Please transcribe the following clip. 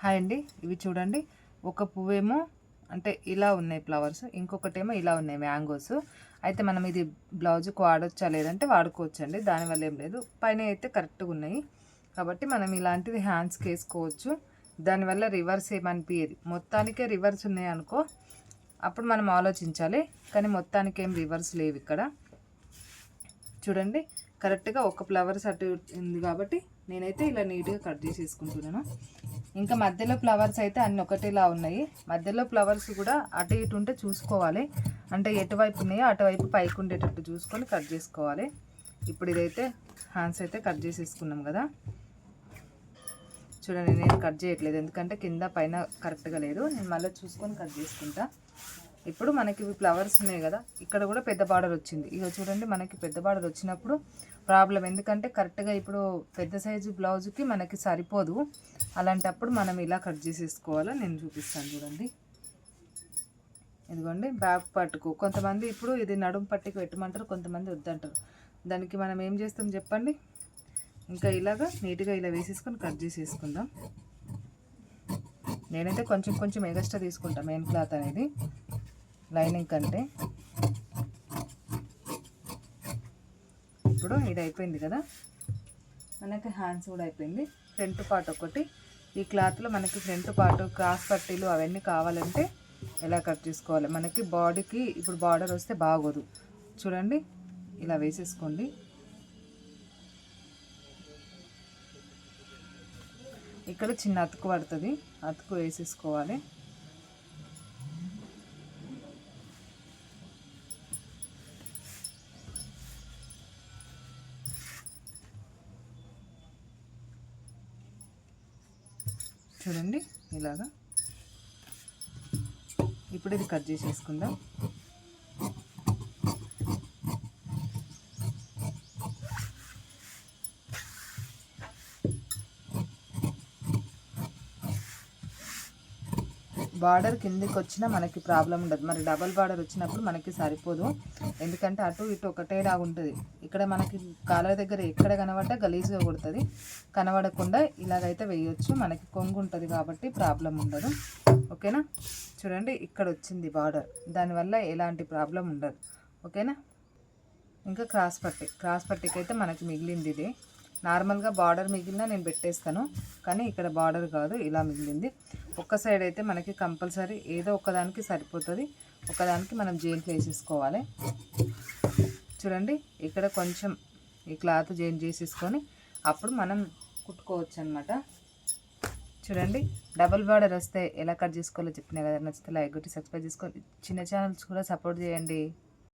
Hi అండి. ఇవి చూడండి, ఒక పువ్వేమో అంటే ఇలా ఉన్నాయి ఫ్లవర్స్, ఇంకొకటేమో ఇలా ఉన్నాయి మ్యాంగోస్. అయితే మనం ఇది బ్లౌజ్కి వాడొచ్చా లేదంటే వాడుకోవచ్చండి, దానివల్ల ఏం లేదు. పైన అయితే కరెక్ట్గా ఉన్నాయి కాబట్టి మనం ఇలాంటిది హ్యాండ్స్కి వేసుకోవచ్చు. దానివల్ల రివర్స్ ఏమనిపించేది, మొత్తానికే రివర్స్ ఉన్నాయి అనుకో అప్పుడు మనం ఆలోచించాలి. కానీ మొత్తానికి ఏం రివర్స్ లేవు ఇక్కడ. చూడండి కరెక్ట్గా ఒక ఫ్లవర్స్ అటు ఉంది కాబట్టి నేనైతే ఇలా నీట్గా కట్ చేసేసుకుంటున్నాను. ఇంకా మధ్యలో ఫ్లవర్స్ అయితే అన్నీ ఒకటేలా ఉన్నాయి. మధ్యలో ఫ్లవర్స్ కూడా అటు ఇటు ఉంటే చూసుకోవాలి, అంటే ఎటువైపు ఉన్నాయో అటువైపు పైకి ఉండేటట్టు చూసుకొని కట్ చేసుకోవాలి. ఇప్పుడు ఇదైతే హ్యాండ్స్ అయితే కట్ చేసేసుకున్నాం కదా. చూడండి నేను కట్ చేయట్లేదు ఎందుకంటే కింద పైన కరెక్ట్గా లేదు, నేను మళ్ళీ చూసుకొని కట్ చేసుకుంటా. ఇప్పుడు మనకి ఇవి ఫ్లవర్స్ ఉన్నాయి కదా, ఇక్కడ కూడా పెద్ద బార్డర్ వచ్చింది. ఇక చూడండి మనకి పెద్ద బార్డర్ వచ్చినప్పుడు ప్రాబ్లం, ఎందుకంటే కరెక్ట్గా ఇప్పుడు పెద్ద సైజు బ్లౌజ్కి మనకి సరిపోదు. అలాంటప్పుడు మనం ఇలా కట్ చేసేసుకోవాలో నేను చూపిస్తాను. చూడండి ఇదిగోండి బ్యాక్ పట్టుకు కొంతమంది ఇప్పుడు ఇది నడుం పట్టికి పెట్టమంటారు, కొంతమంది వద్దంటారు. దానికి మనం ఏం చేస్తాం చెప్పండి, ఇంకా ఇలాగా నీట్గా ఇలా వేసేసుకొని కట్ చేసేసుకుందాం. నేనైతే కొంచెం కొంచెం ఎగస్ట్రా తీసుకుంటాను మెయిన్ క్లాత్ అనేది లైనింగ్ కంటే. ఇప్పుడు ఇది అయిపోయింది కదా, మనకి హ్యాండ్స్ కూడా అయిపోయింది. ఫ్రంట్ పార్ట్ ఒకటి, ఈ క్లాత్లో మనకి ఫ్రంట్ పార్ట్ క్రాస్ పట్టీలు అవన్నీ కావాలంటే ఎలా కట్ చేసుకోవాలి. మనకి బాడీకి ఇప్పుడు బార్డర్ వస్తే బాగోదు. చూడండి ఇలా వేసేసుకోండి. ఇక్కడ చిన్న అతుకు పడుతుంది, అతుకు వేసేసుకోవాలి. చూడండి ఇలాగా. ఇప్పుడు ఇది కట్ చేసేసుకుందాం. బార్డర్ కిందికి వచ్చినా మనకి ప్రాబ్లం ఉండదు, మరి డబల్ బార్డర్ వచ్చినప్పుడు మనకి సరిపోదు. ఎందుకంటే అటు ఇటు ఒకటేలాగా ఉంటుంది. ఇక్కడ మనకి కాలర్ దగ్గర ఎక్కడ కనబడ్డా గలీజ్గా కొడుతుంది, కనబడకుండా ఇలాగైతే వేయొచ్చు. మనకి కొంగు ఉంటుంది కాబట్టి ప్రాబ్లం ఉండదు. ఓకేనా. చూడండి ఇక్కడ వచ్చింది బార్డర్, దానివల్ల ఎలాంటి ప్రాబ్లం ఉండదు. ఓకేనా. ఇంకా క్రాస్ పట్టీకి అయితే మనకి మిగిలింది ఇదే. నార్మల్గా బార్డర్ మిగిలిన నేను పెట్టేస్తాను, కానీ ఇక్కడ బార్డర్ కాదు, ఇలా మిగిలింది. ఒక్క సైడ్ అయితే మనకి కంపల్సరీ ఏదో ఒకదానికి సరిపోతుంది, ఒకదానికి మనం జెయింట్లు వేసేసుకోవాలి. చూడండి ఇక్కడ కొంచెం ఈ క్లాత్ జెయింట్ చేసేసుకొని అప్పుడు మనం కుట్టుకోవచ్చు అనమాట. చూడండి డబల్ బార్డర్ వస్తే ఎలా కట్ చేసుకోవాలో చెప్పినా కదా. నచ్చితే లైక్ కొట్టి సబ్స్క్రైబ్ చేసుకోండి. చిన్న ఛానల్స్ కూడా సపోర్ట్ చేయండి.